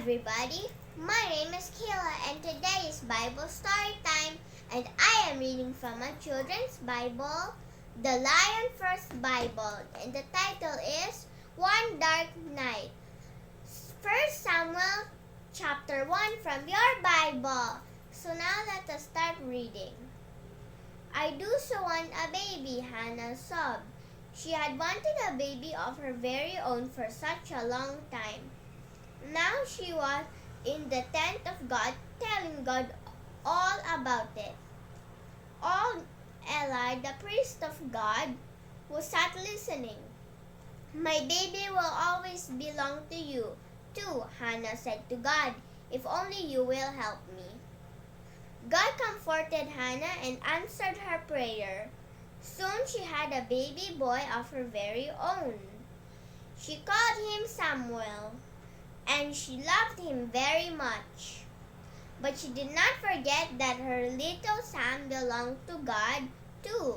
everybody, my name is Kayla and today is Bible story time and I am reading from a children's Bible, The Lion First Bible, and the title is One Dark Night. 1 Samuel chapter 1 from your Bible. So now let us start reading. I do so want a baby, Hannah sobbed. She had wanted a baby of her very own for such a long time. Now she was in the tent of God, telling God all about it. Eli, the priest of God, who sat listening. My baby will always belong to you, too, Hannah said to God, if only you will help me. God comforted Hannah and answered her prayer. Soon she had a baby boy of her very own. She called him Samuel, and she loved him very much. But she did not forget that her little Sam belonged to God too.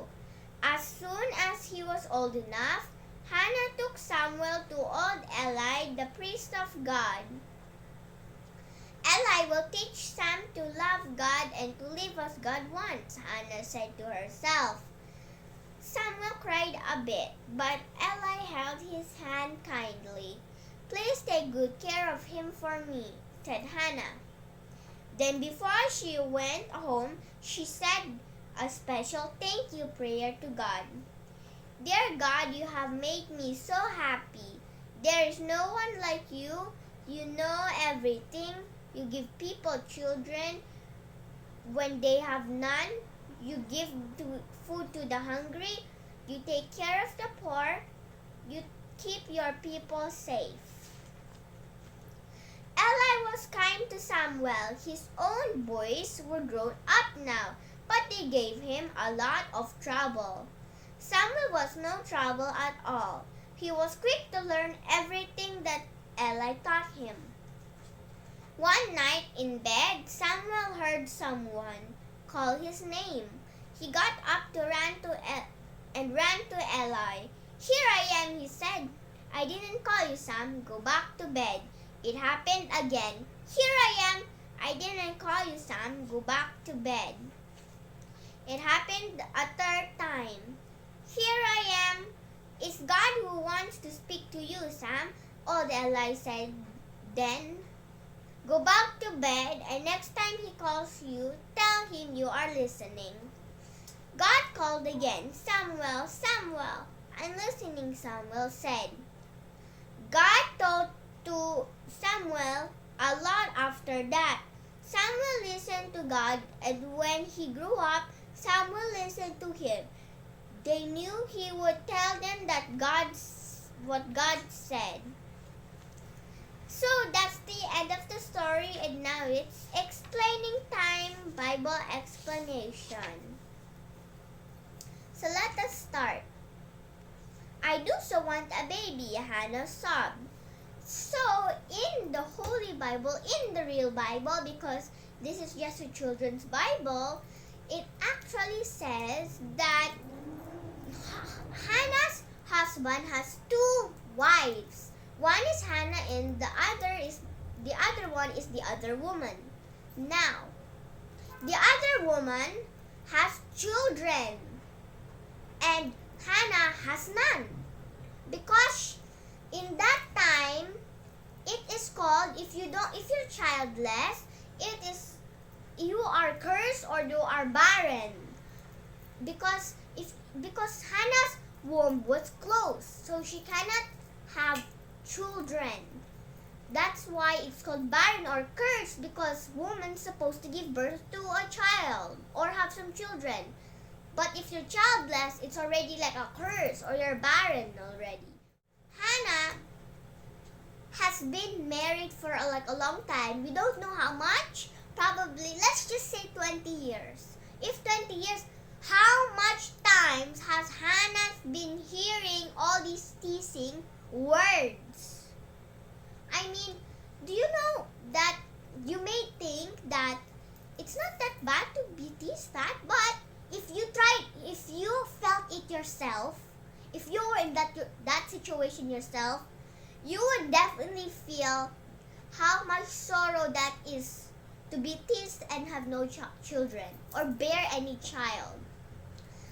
As soon as he was old enough, Hannah took Samuel to old Eli, the priest of God. Eli will teach Sam to love God and to live as God wants, Hannah said to herself. Samuel cried a bit, but Eli held his hand kindly. Please take good care of him for me, said Hannah. Then before she went home, she said a special thank you prayer to God. Dear God, you have made me so happy. There is no one like you. You know everything. You give people children when they have none. You give food to the hungry. You take care of the poor. You keep your people safe. Eli was kind to Samuel. His own boys were grown up now, but they gave him a lot of trouble. Samuel was no trouble at all. He was quick to learn everything that Eli taught him. One night in bed, Samuel heard someone call his name. He got up to ran to Eli. Here I am, he said. I didn't call you, Sam. Go back to bed. It happened again. Here I am. I didn't call you, Sam. Go back to bed. It happened a third time. Here I am. It's God who wants to speak to you, Sam, old Eli said then. Go back to bed, and next time he calls you, tell him you are listening. God called again, Samuel, Samuel. I'm listening, Samuel said. God told to Samuel a lot after that. Samuel listened to God, and when he grew up, Samuel listened to him. They knew he would tell them that what God said. So that's the end of the story, and now it's explaining time, Bible explanation. So let us start. I do so want a baby, Hannah sobbed. So in the Holy Bible, in the real Bible, because this is just a children's Bible, it actually says that Hannah's husband has two wives. One is Hannah and the other one is the other woman. Now, the other woman has children and Hannah has none. Because in that time, it is called, if you're childless, you are cursed or you are barren. Because Hannah's womb was closed, so she cannot have children. That's why it's called barren or cursed, because woman's supposed to give birth to a child or have some children. But if you're childless, it's already like a curse or you're barren already. Hannah has been married for a long time. We don't know how much. Probably, let's just say 20 years. If 20 years, how much times has Hannah been hearing all these teasing words? I mean, do you know that you may think that it's not that bad to be teased that, but if you felt it yourself, if you were in that situation yourself, you would definitely feel how much sorrow that is to be teased and have no children or bear any child.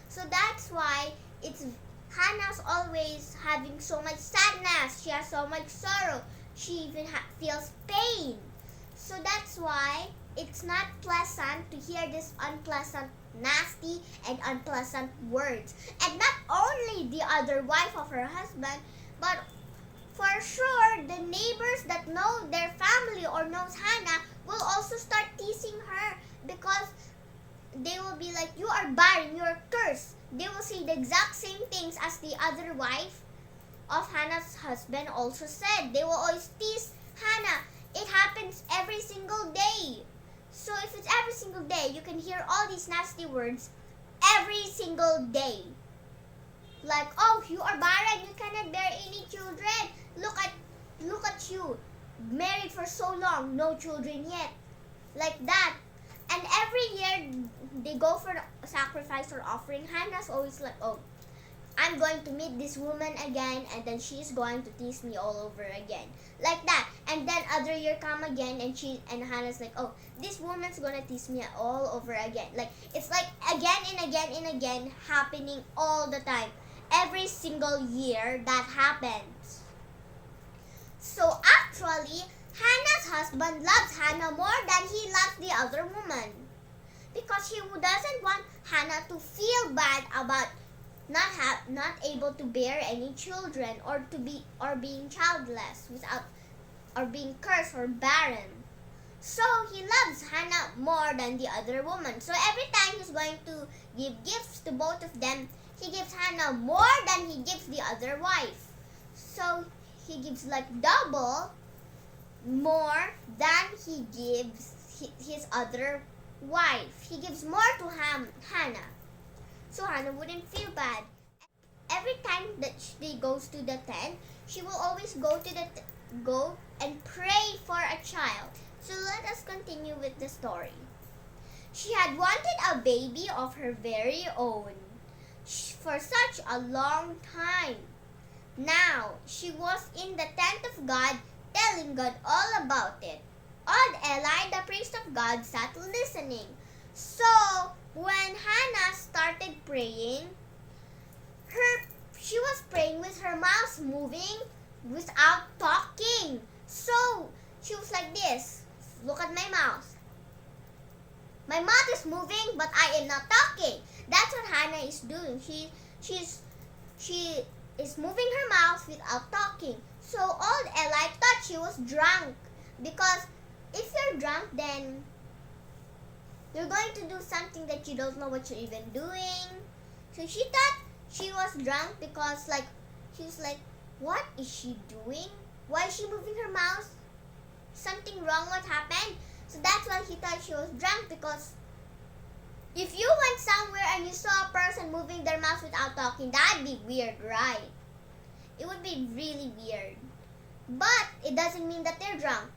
So that's why it's Hannah's always having so much sadness. She has so much sorrow. She even feels pain. So that's why it's not pleasant to hear this unpleasant, nasty, and unpleasant words. And not only the other wife of her husband, but for sure the neighbors that know their family or knows Hannah will also start teasing her, because they will be like, you are barren, you are cursed. They will say the exact same things as the other wife of Hannah's husband also said. They will always tease Hannah. It happens every single day. So if it's every single day, you can hear all these nasty words every single day. Like, oh, you are barren, you cannot bear any children. Look at you, married for so long, no children yet. Like that. And every year they go for the sacrifice or offering. Hannah's always like, oh, I'm going to meet this woman again, and then she's going to tease me all over again. Like that. And then other year come again, and Hannah's like, oh, this woman's gonna tease me all over again. Like, it's like again and again and again happening all the time. Every single year that happens. So actually, Hannah's husband loves Hannah more than he loves the other woman, because he doesn't want Hannah to feel bad about not able to bear any children, or being childless without, or being cursed or barren. So he loves Hannah more than the other woman. So every time he's going to give gifts to both of them, he gives Hannah more than he gives the other wife. So he gives like double more than he gives his other wife. He gives more to Hannah. So Hannah wouldn't feel bad. Every time that she goes to the tent, she will always go and pray for a child. So let us continue with the story. She had wanted a baby of her very own for such a long time. Now she was in the tent of God, telling God all about it. Old Eli, the priest of God, sat listening. So when Hannah started praying, she was praying with her mouth moving without talking. So she was like this. Look at my mouth. My mouth is moving, but I am not talking. That's what Hannah is doing. She is moving her mouth without talking. So old Eli thought she was drunk, because if you're drunk, then you're going to do something that you don't know what you're even doing. So she thought she was drunk, because she was like, what is she doing? Why is she moving her mouth? Something wrong, what happened? So that's why he thought she was drunk, because if you went somewhere and you saw a person moving their mouth without talking, that'd be weird, right? It would be really weird. But it doesn't mean that they're drunk.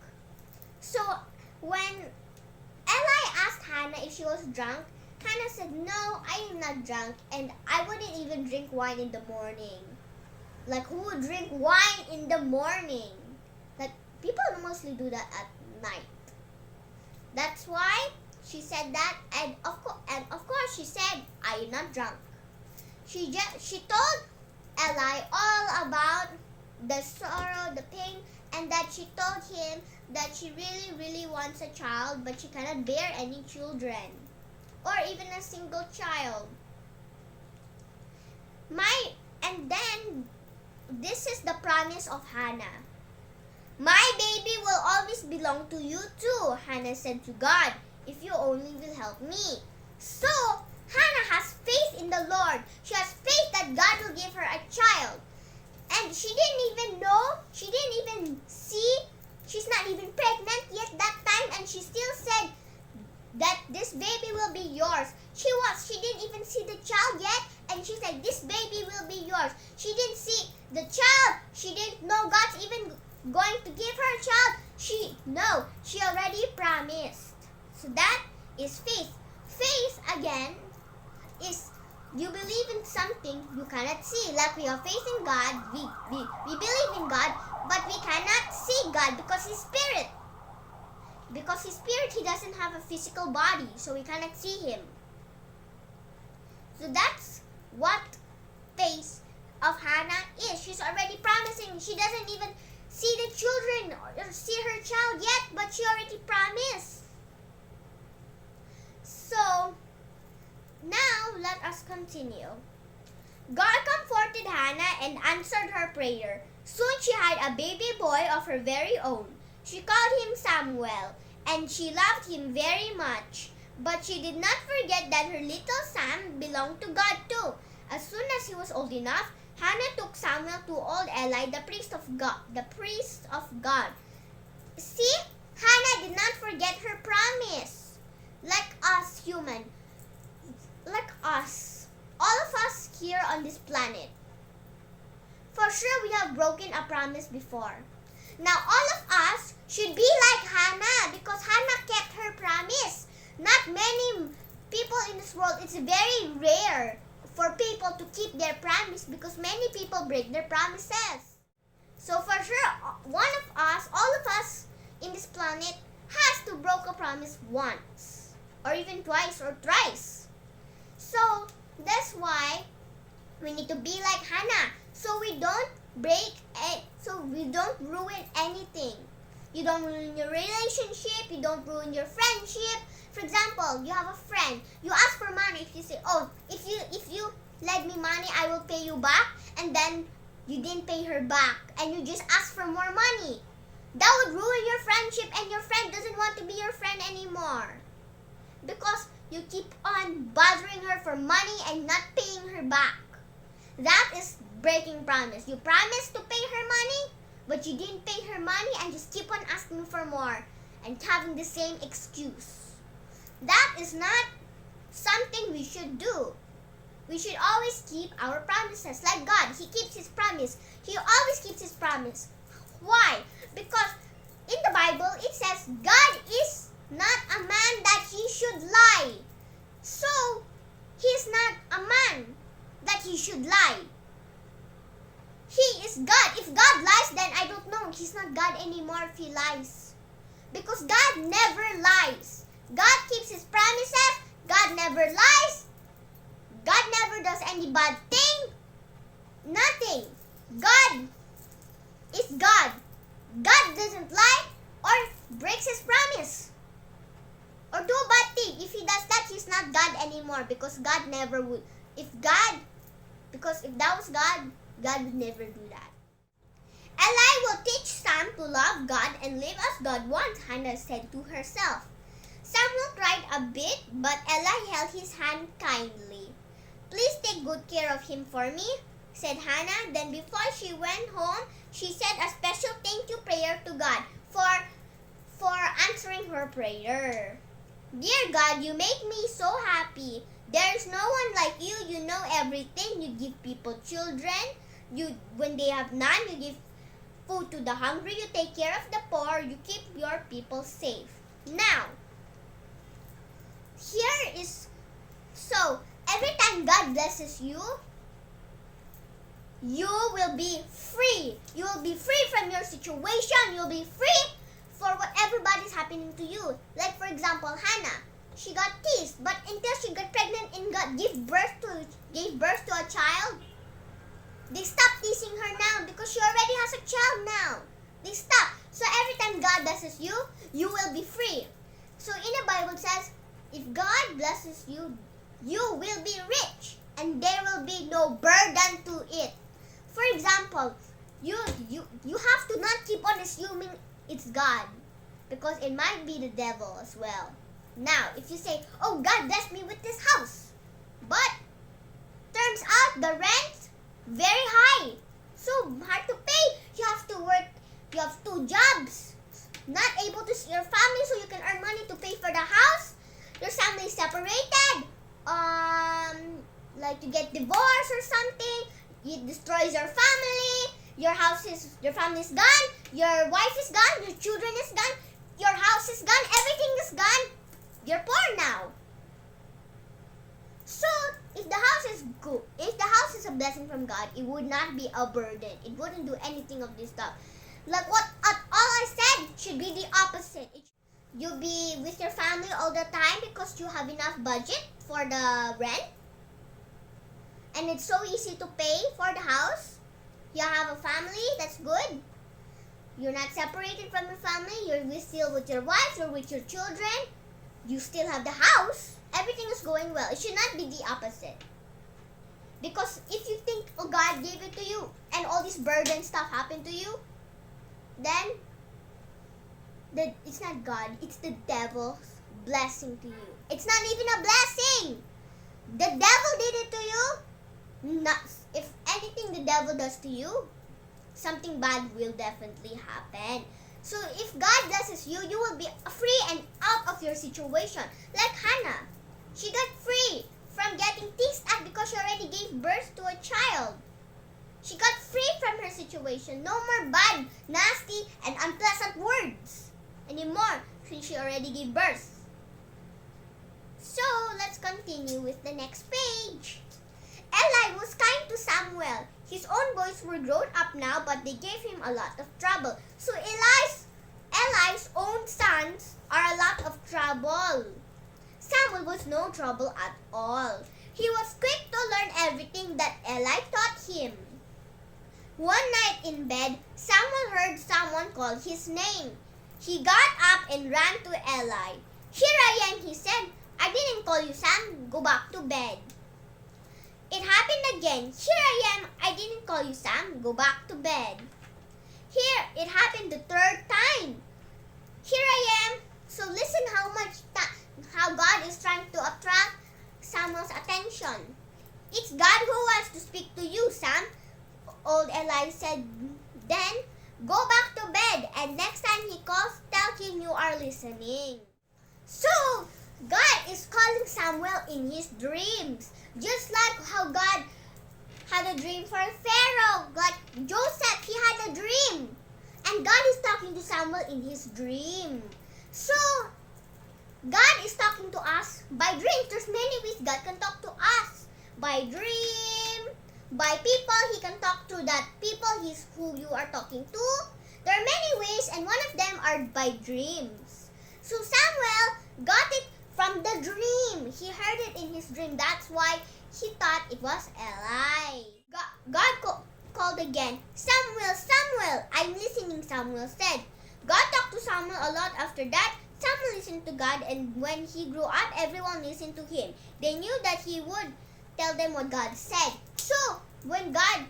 So when Eli asked Hannah if she was drunk, Hannah said, no, I am not drunk, and I wouldn't even drink wine in the morning. Like, who would drink wine in the morning? Like, people mostly do that at night. That's why she said that, and of course she said, I am not drunk. She told Eli all about the sorrow, the pain, and that she told him that she really, really wants a child, but she cannot bear any children, or even a single child. And then this is the promise of Hannah. My baby will always belong to you too, Hannah said to God, if you only will help me. So Hannah has faith in the Lord. She has faith that God will give her a child. And she didn't even know, she didn't even see, she's not even pregnant yet that time, and she still said that this baby will be yours. She didn't even see the child yet, and she said, this baby will be yours. She didn't see the child. She didn't know God's even going to give her a child. She already promised. So that is faith. Faith, again, is you believe in something you cannot see. Like we have faith in God, we believe in God, But we cannot see God because He's spirit. Because He's spirit, He doesn't have a physical body, so we cannot see Him. So that's what phase of Hannah is. She's already promising. She doesn't even see the children or see her child yet, but she already promised. So, now let us continue. God comforted Hannah and answered her prayer. Soon she had a baby boy of her very own. She called him Samuel, and she loved him very much. But she did not forget that her little Sam belonged to God too. As soon as he was old enough, Hannah took Samuel to old Eli, the priest of God. See, Hannah did not forget her promise. Like us human, like us, all of us here on this planet. For sure we have broken a promise before. Now all of us should be like Hannah because Hannah kept her promise. Not many people in this world, it's very rare for people to keep their promise because many people break their promises. So for sure, one of us, all of us in this planet has to break a promise once or even twice or thrice. So that's why we need to be like Hannah so we don't so we don't ruin anything. You don't ruin your relationship, you don't ruin your friendship. For example, you have a friend, you ask for money. If you say, oh, if you lend me money, I will pay you back, and then you didn't pay her back and you just ask for more money, that would ruin your friendship and your friend doesn't want to be your friend anymore because you keep on bothering her for money and not paying her back. That is breaking promise. You promised to pay her money, but you didn't pay her money and just keep on asking for more and having the same excuse. That is not something we should do. We should always keep our promises. Like God, He keeps His promise. He always keeps His promise. Why? Because in the Bible it says God is not a man that He should lie. So, He's not a man that He should lie. He is God. If God lies, then I don't know. He's not God anymore if He lies. Because God never lies. God keeps His promises. God never lies. God never does any bad thing. Nothing. God is God. God doesn't lie or breaks His promise or do a bad thing. If He does that, He's not God anymore because God never would. Because if that was God, God would never do that. Eli will teach Sam to love God and live as God wants, Hannah said to herself. Samuel cried a bit, but Eli held his hand kindly. Please take good care of him for me, said Hannah. Then before she went home, she said a special thank you prayer to God for answering her prayer. Dear God, you make me so happy. There is no one like you. You know everything. You give people children. When they have none, you give food to the hungry. You take care of the poor. You keep your people safe. Now, here is, so every time God blesses you, you will be free. You will be free from your situation. You'll be free for whatever bad is happening to you. Like for example, Hannah, she got teased, but until she got pregnant and gave birth to a child, they stopped teasing her now because she already has a child now. They stop. So every time God blesses you, you will be free. So in the Bible it says, if God blesses you, you will be rich and there will be no burden to it. For example, you have to not keep on assuming it's God because it might be the devil as well. Now, if you say, oh, God blessed me with this house, but turns out the rent very high, so hard to pay. You have to work, you have 2 jobs, not able to see your family so you can earn money to pay for the house. Your family is separated, like you get divorced or something. It destroys your family. Your family is gone. Your wife is gone. Your children is gone. Your house is gone. Everything is gone. You're poor now. So, if the house is good, if the house is a blessing from God, it would not be a burden. It wouldn't do anything of this stuff. Like what at all I said should be the opposite. You be with your family all the time because you have enough budget for the rent. And it's so easy to pay for the house. You have a family, that's good. You're not separated from your family. You're still with your wife, you're with your children. You still have the house. Everything is going well. It should not be the opposite. Because if you think, oh, God gave it to you and all this burden stuff happened to you, then it's not God, it's the devil's blessing to you. It's not even a blessing. The devil did it to you. Not, if anything the devil does to you, something bad will definitely happen. So if God blesses you, you will be free and out of your situation. Like Hannah, she got free from getting teased at because she already gave birth to a child. She got free from her situation. No more bad, nasty, and unpleasant words anymore since she already gave birth. So let's continue with the next page. Eli was kind to Samuel. His own boys were grown up now, but they gave him a lot of trouble. So Eli's own sons are a lot of trouble. Samuel was no trouble at all. He was quick to learn everything that Eli taught him. One night in bed, Samuel heard someone call his name. He got up and ran to Eli. "Here I am," he said. "I didn't call you, Sam. Go back to bed." It happened again. "Here I am. I didn't call you, Sam. Go back to bed." Here, it happened the third time. "Here I am." So listen how God is trying to attract Samuel's attention. "It's God who wants to speak to you, Sam," old Eli said. "Then go back to bed, and next time he calls, tell him you are listening." So God is calling Samuel in his dreams. Just like how God had a dream for Pharaoh. Like Joseph, he had a dream. And God is talking to Samuel in his dream. So God is talking to us by dreams. There's many ways God can talk to us. By dream, by people, he can talk to that people who you are talking to. There are many ways, and one of them are by dreams. So Samuel got it from the dream. He heard it in his dream. That's why he thought it was Eli. God called again. "Samuel, Samuel." "I'm listening," Samuel said. God talked to Samuel a lot after that. Samuel listened to God, and when he grew up, everyone listened to him. They knew that he would tell them what God said. So when God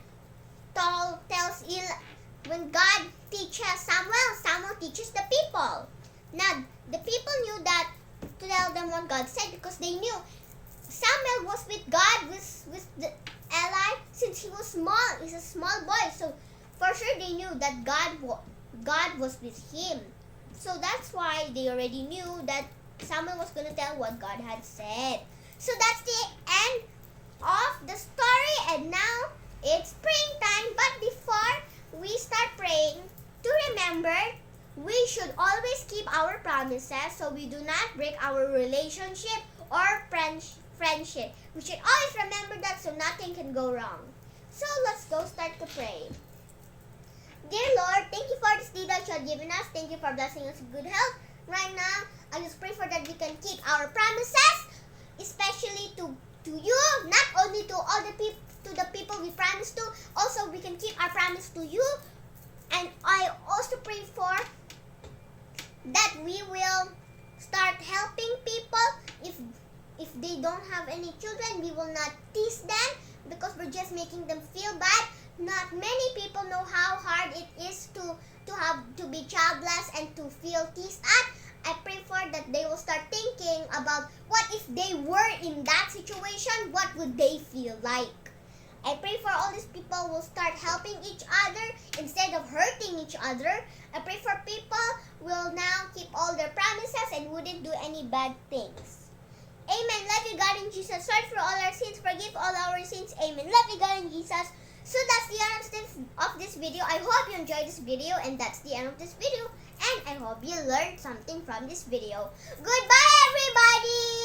when God teaches Samuel, Samuel teaches the people. Now the people knew that to tell them what God said because they knew Samuel was with God, with Eli, since he was small. He's a small boy, so for sure they knew that God was with him. So that's why they already knew that Samuel was going to tell what God had said. So that's the end of the story, and now it's praying time. But before we start praying, to remember, we should always keep our promises so we do not break our relationship or friendship. We should always remember that so nothing can go wrong. So let's go start to pray. Dear Lord, thank you for this day that you have given us. Thank you for blessing us with good health. Right now, I just pray for that we can keep our promises, especially to you, not only to all the people we promise to. Also, we can keep our promise to you. And I also pray for that we will start helping people. If they don't have any children, we will not tease them because we're just making them feel bad. Not many people know how hard it is to be childless and to feel teased at. I pray for that they will start thinking about what if they were in that situation, what would they feel like. I pray for all these people will start helping each other instead of hurting each other. I pray for people will now keep all their promises and wouldn't do any bad things. Amen. Love you, God, in Jesus. Sorry for all our sins. Forgive all our sins. Amen. Love you, God, in Jesus. So that's the end of this video. I hope you enjoyed this video, and that's the end of this video. And I hope you learned something from this video. Goodbye, everybody!